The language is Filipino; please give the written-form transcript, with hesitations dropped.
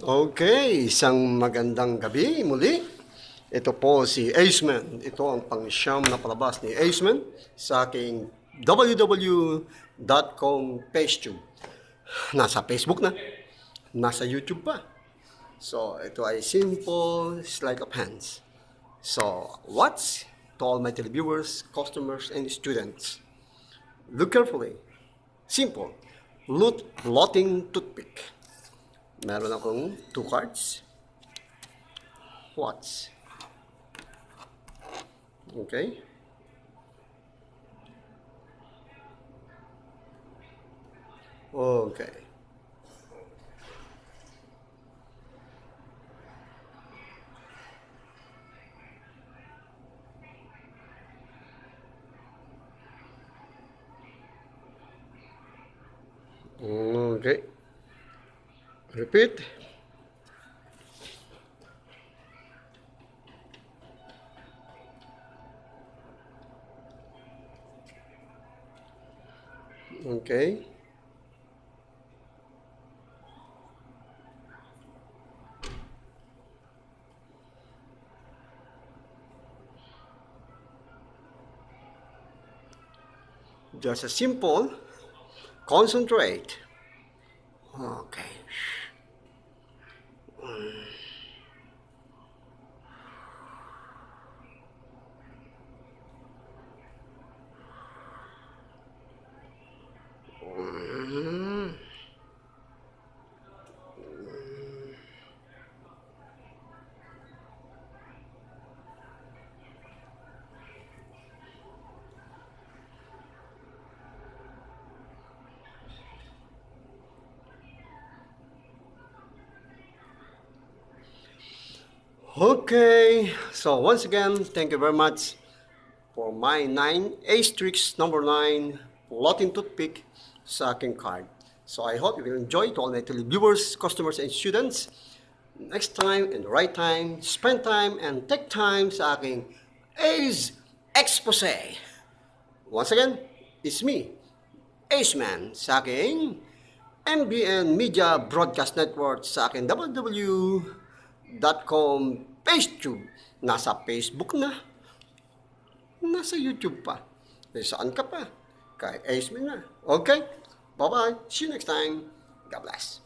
Okay, isang magandang gabi muli. Ito po si Aceman. Ito ang pang-siyam na palabas ni Aceman sa aking www.com PageTube. Nasa Facebook na, nasa YouTube pa. So, ito ay simple sleight of hands. So, what's to all my televiewers, customers, and students? Look carefully. Simple. Lotting toothpick. Meron akong 2 cards. What's? Okay. Okay. Okay. Repeat. Okay. Just a simple concentrate. Okay. Okay, so once again, thank you very much for my 9 Ace Tricks number 9 Lotting Toothpick sa aking card. So I hope you will enjoy to all my viewers, customers, and students. Next time, in the right time, spend time and take time sa aking Ace Expose. Once again, it's me, Aceman, sa aking MBN Media Broadcast Network sa aking www.com PageTube. Nasa Facebook na, nasa YouTube pa. Saan ka pa? Kay Aceman na. Okay? Bye-bye. See you next time. God bless.